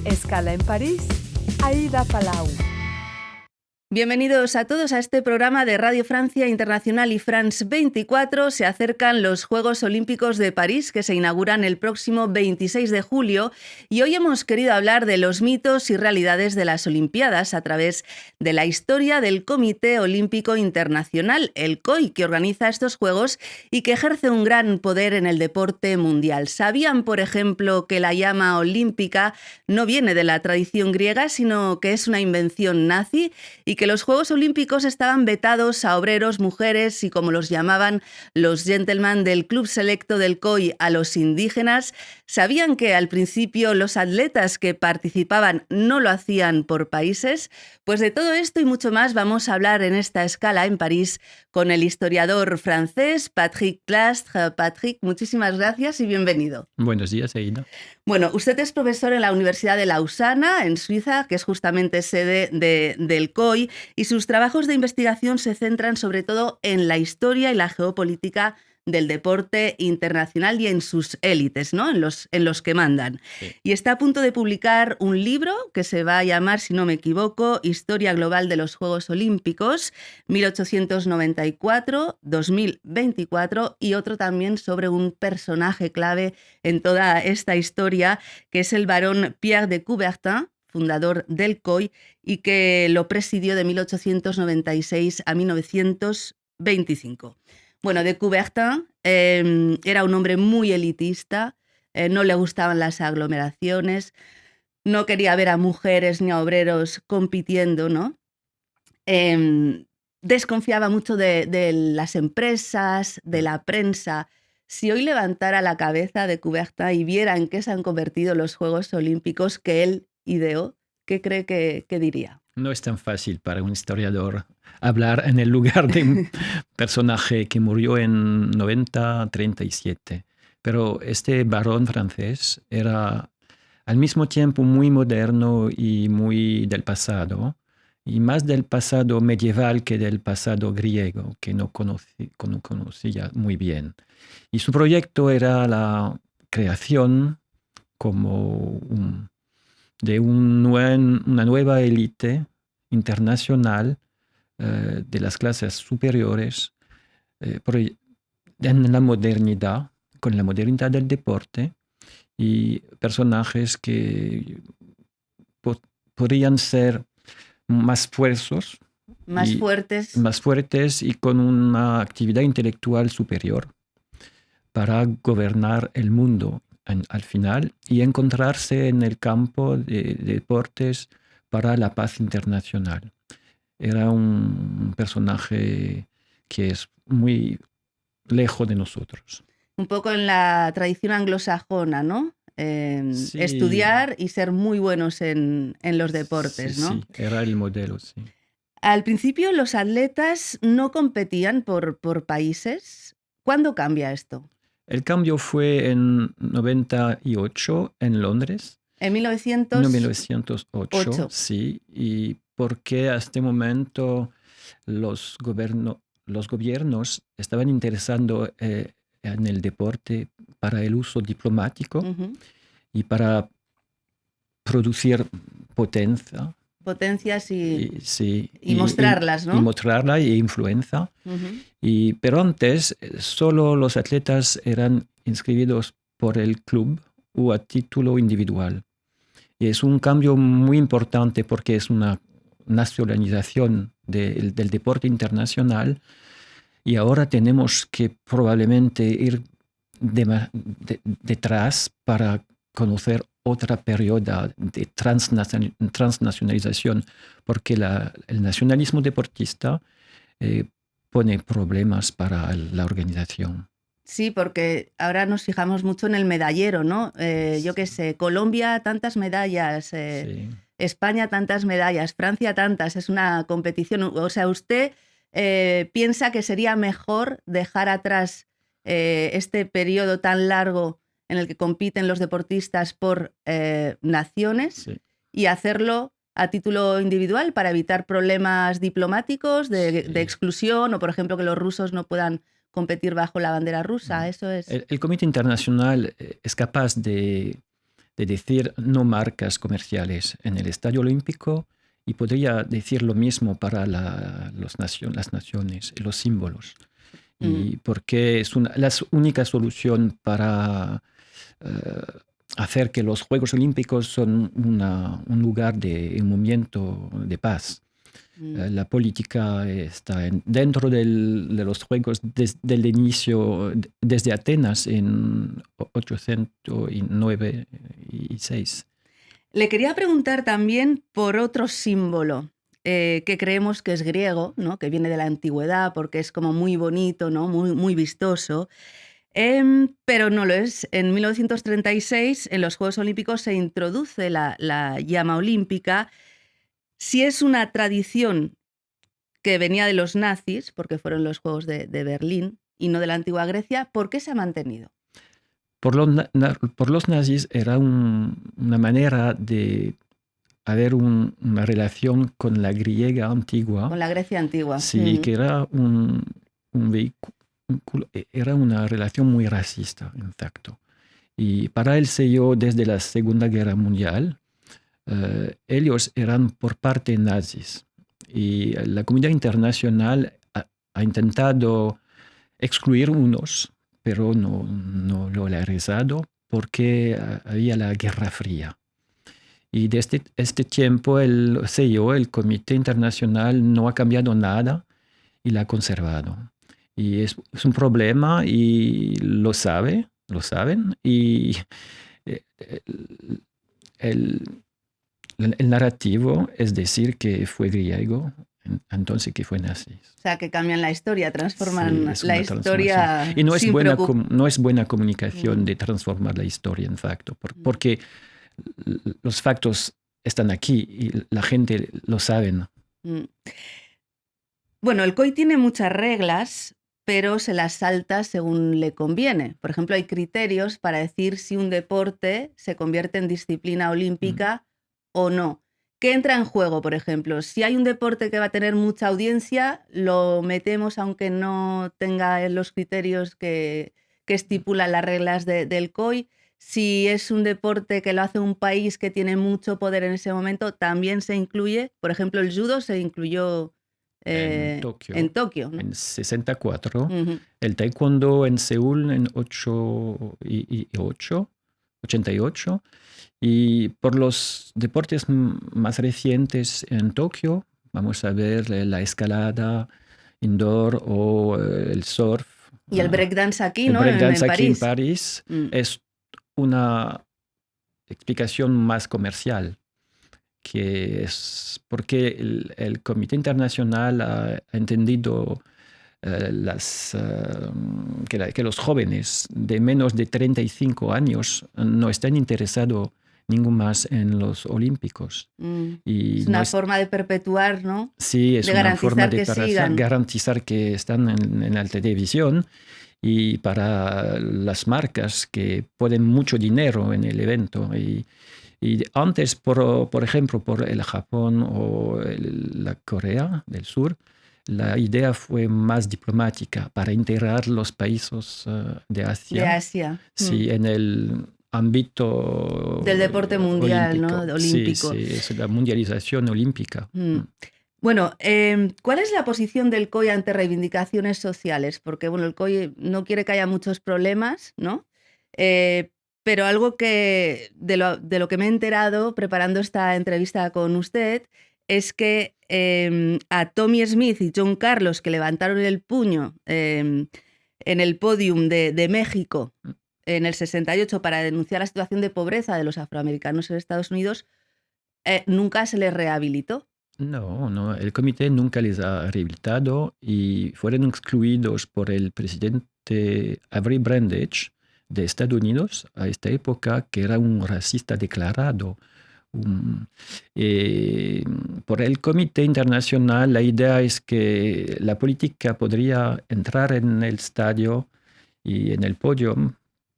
Escala en París, Aida Palau. Bienvenidos a todos a este programa de Radio Francia Internacional y France 24. Se acercan los Juegos Olímpicos de París, que se inauguran el próximo 26 de julio, y hoy hemos querido hablar de los mitos y realidades de las Olimpiadas a través de la historia del Comité Olímpico Internacional, el COI, que organiza estos Juegos y que ejerce un gran poder en el deporte mundial. ¿Sabían, por ejemplo, que la llama olímpica no viene de la tradición griega, sino que es una invención nazi, y que los Juegos Olímpicos estaban vetados a obreros, mujeres y, como los llamaban los gentlemen del Club Selecto del COI, a los indígenas? ¿Sabían que al principio los atletas que participaban no lo hacían por países? Pues de todo esto y mucho más vamos a hablar en esta escala en París con el historiador francés Patrick Clastres. Patrick, muchísimas gracias y bienvenido. Buenos días, Aida. Bueno, usted es profesor en la Universidad de Lausana, en Suiza, que es justamente sede del COI, y sus trabajos de investigación se centran sobre todo en la historia y la geopolítica del deporte internacional y en sus élites, ¿no? En los que mandan. Sí. Y está a punto de publicar un libro que se va a llamar, si no me equivoco, Historia Global de los Juegos Olímpicos, 1894-2024, y otro también sobre un personaje clave en toda esta historia, que es el barón Pierre de Coubertin, fundador del COI, y que lo presidió de 1896 a 1925. Bueno, de Coubertin era un hombre muy elitista, no le gustaban las aglomeraciones, no quería ver a mujeres ni a obreros compitiendo, ¿no? Desconfiaba mucho de las empresas, de la prensa. Si hoy levantara la cabeza de Coubertin y viera en qué se han convertido los Juegos Olímpicos que él ideó, ¿qué cree que diría? No es tan fácil para un historiador hablar en el lugar de un personaje que murió en 90-37. Pero este barón francés era al mismo tiempo muy moderno y muy del pasado, y más del pasado medieval que del pasado griego, que no conocía muy bien. Y su proyecto era la creación como de una nueva élite internacional de las clases superiores en la modernidad, con la modernidad del deporte, y personajes que podrían ser más fuertes y con una actividad intelectual superior para gobernar el mundo al final y encontrarse en el campo de deportes para la paz internacional. Era un personaje que es muy lejos de nosotros. Un poco en la tradición anglosajona, ¿no? Sí. Estudiar y ser muy buenos en los deportes, Sí, ¿no? Sí, era el modelo, sí. Al principio los atletas no competían por países. ¿Cuándo cambia esto? El cambio fue en 98 en Londres. En 1908. Sí. Y porque a este momento los gobiernos estaban interesando en el deporte para el uso diplomático y para producir potencias y mostrarlas, ¿no? Y mostrarla y influencia. Pero antes solo los atletas eran inscritos por el club o a título individual. Y es un cambio muy importante porque es una nacionalización del deporte internacional, y ahora tenemos que probablemente ir detrás para conocer otra periodo de transnacionalización, porque el nacionalismo deportista pone problemas para la organización. Sí, porque ahora nos fijamos mucho en el medallero, ¿no? Yo qué sé, Colombia tantas medallas, Sí. España tantas medallas, Francia tantas, es una competición. O sea, ¿usted piensa que sería mejor dejar atrás este periodo tan largo en el que compiten los deportistas por naciones y hacerlo a título individual para evitar problemas diplomáticos de exclusión, o por ejemplo que los rusos no puedan competir bajo la bandera rusa? Eso es. El Comité Internacional es capaz de de decir no marcas comerciales en el Estadio Olímpico, y podría decir lo mismo para las naciones, los símbolos. Y porque es la única solución para hacer que los Juegos Olímpicos son un lugar de un movimiento de paz. La política está dentro de los Juegos desde el inicio, desde Atenas en 809 y 6. Le quería preguntar también por otro símbolo que creemos que es griego, ¿no? Que viene de la antigüedad porque es como muy bonito, ¿no? Muy vistoso. Pero no lo es. En 1936, en los Juegos Olímpicos, se introduce la llama olímpica. Si es una tradición que venía de los nazis, porque fueron los Juegos de Berlín, y no de la antigua Grecia, ¿por qué se ha mantenido? Por los nazis era una manera de haber una relación con la griega antigua. Con la Grecia antigua. Sí, que era un vehículo, era una relación muy racista, en efecto. Y para el sello, desde la Segunda Guerra Mundial, ellos eran por parte nazis. Y la comunidad internacional ha intentado excluir unos, pero no lo ha realizado porque había la Guerra Fría. Y desde este tiempo el sello, el Comité Internacional, no ha cambiado nada y la ha conservado. Y es un problema y lo saben. Y el narrativo es decir que fue griego, entonces que fue nazi. O sea, que cambian la historia, transforman la historia. Y no es buena comunicación de transformar la historia, en facto, porque los factos están aquí y la gente lo sabe. Bueno, el COI tiene muchas reglas, pero se las salta según le conviene. Por ejemplo, hay criterios para decir si un deporte se convierte en disciplina olímpica o no. ¿Qué entra en juego, por ejemplo? Si hay un deporte que va a tener mucha audiencia, lo metemos aunque no tenga los criterios que estipulan las reglas del COI. Si es un deporte que lo hace un país que tiene mucho poder en ese momento, también se incluye. Por ejemplo, el judo se incluyó en Tokio, ¿no? En 64. El taekwondo en Seúl en 88. Y por los deportes más recientes en Tokio, vamos a ver la escalada indoor o el surf. Y el breakdance aquí, ¿no? El breakdance en aquí París. en París es una explicación más comercial, que es porque el Comité Internacional ha entendido que los jóvenes de menos de 35 años no están interesados ningún más en los Olímpicos. Y es una forma de perpetuar, ¿no? Sí, es una forma de garantizar que están en la televisión, y para las marcas que ponen mucho dinero en el evento. Y antes, por ejemplo, por el Japón o la Corea del Sur, la idea fue más diplomática para integrar los países de Asia. De Asia. Sí, en el ámbito del deporte mundial, olímpico. ¿no? Olímpico. Sí, es la mundialización olímpica. Bueno, ¿cuál es la posición del COI ante reivindicaciones sociales? Porque bueno, el COI no quiere que haya muchos problemas, ¿no? Pero algo que de lo que me he enterado preparando esta entrevista con usted es que a Tommy Smith y John Carlos, que levantaron el puño en el podium de México en el 68 para denunciar la situación de pobreza de los afroamericanos en Estados Unidos, nunca se les rehabilitó. No, el comité nunca les ha rehabilitado y fueron excluidos por el presidente Avery Brundage de Estados Unidos a esta época, que era un racista declarado. Por el Comité Internacional, la idea es que la política podría entrar en el estadio y en el podio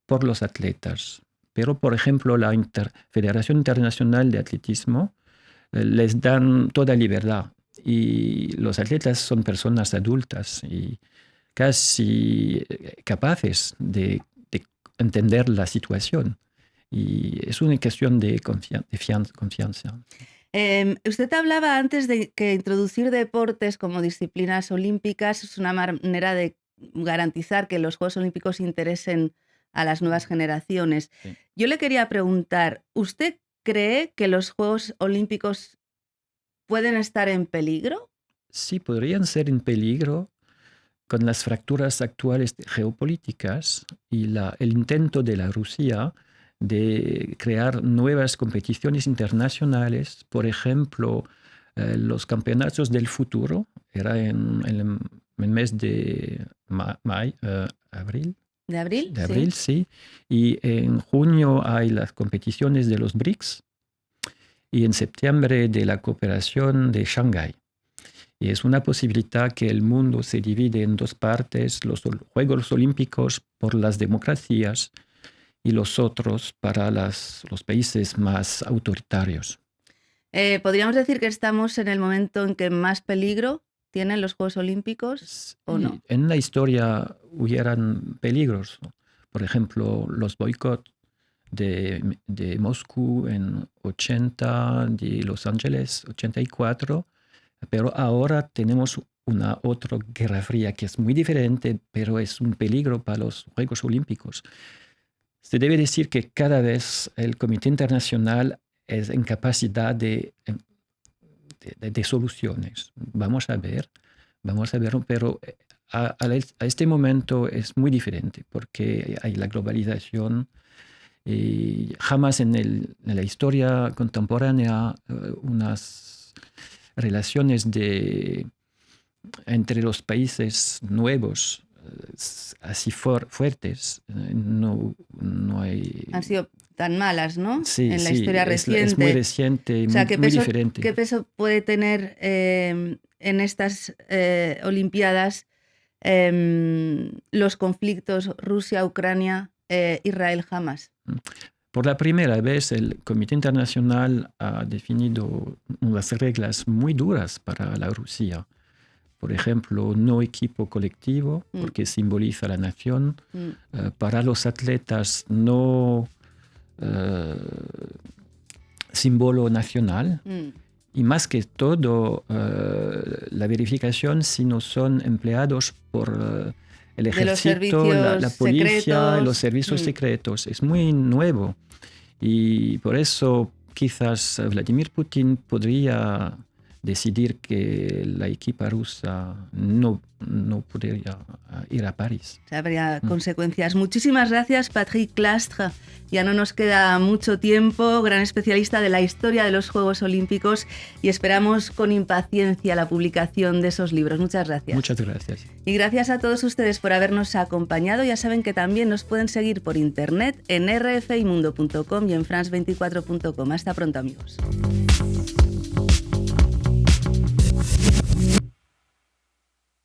por los atletas. Pero, por ejemplo, la Federación Internacional de Atletismo les dan toda libertad. Y los atletas son personas adultas y casi capaces de entender la situación. Y es una cuestión de confianza. Usted hablaba antes de que introducir deportes como disciplinas olímpicas es una manera de garantizar que los Juegos Olímpicos interesen a las nuevas generaciones. Sí. Yo le quería preguntar, ¿usted cree que los Juegos Olímpicos pueden estar en peligro? Sí, podrían ser en peligro con las fracturas actuales geopolíticas y el intento de la Rusia de crear nuevas competiciones internacionales. Por ejemplo, los campeonatos del futuro, era en el mes de abril. ¿De abril? De abril, sí. Y en junio hay las competiciones de los BRICS y en septiembre de la cooperación de Shanghái. Y es una posibilidad que el mundo se divide en dos partes, los Juegos Olímpicos por las democracias y los otros para los países más autoritarios. ¿Podríamos decir que estamos en el momento en que más peligro tienen los Juegos Olímpicos o no? En la historia hubieran peligros, ¿no? Por ejemplo, los boicots de Moscú en 80, de Los Ángeles 84, pero ahora tenemos una otra guerra fría que es muy diferente, pero es un peligro para los Juegos Olímpicos. Se debe decir que cada vez el Comité Internacional es en capacidad de soluciones. Vamos a ver, pero a este momento es muy diferente porque hay la globalización y jamás en la historia contemporánea unas relaciones entre los países nuevos así fuertes no hay. Han sido tan malas, ¿no? Sí, en la historia reciente. Es muy reciente y o sea, muy diferente. ¿Qué peso puede tener en estas Olimpiadas los conflictos Rusia-Ucrania, Israel-Hamas? Por la primera vez el Comité Internacional ha definido unas reglas muy duras para la Rusia. Por ejemplo, no equipo colectivo, porque simboliza la nación. Para los atletas, no símbolo nacional. Y más que todo, la verificación si no son empleados por el ejército, la policía, secretos. Los servicios secretos. Es muy nuevo. Y por eso quizás Vladimir Putin podría decidir que la equipa rusa no podría ir a París. Habría consecuencias. Muchísimas gracias, Patrick Clastres. Ya no nos queda mucho tiempo, gran especialista de la historia de los Juegos Olímpicos, y esperamos con impaciencia la publicación de esos libros. Muchas gracias. Muchas gracias. Y gracias a todos ustedes por habernos acompañado. Ya saben que también nos pueden seguir por internet en rfimundo.com y en france24.com. Hasta pronto, amigos.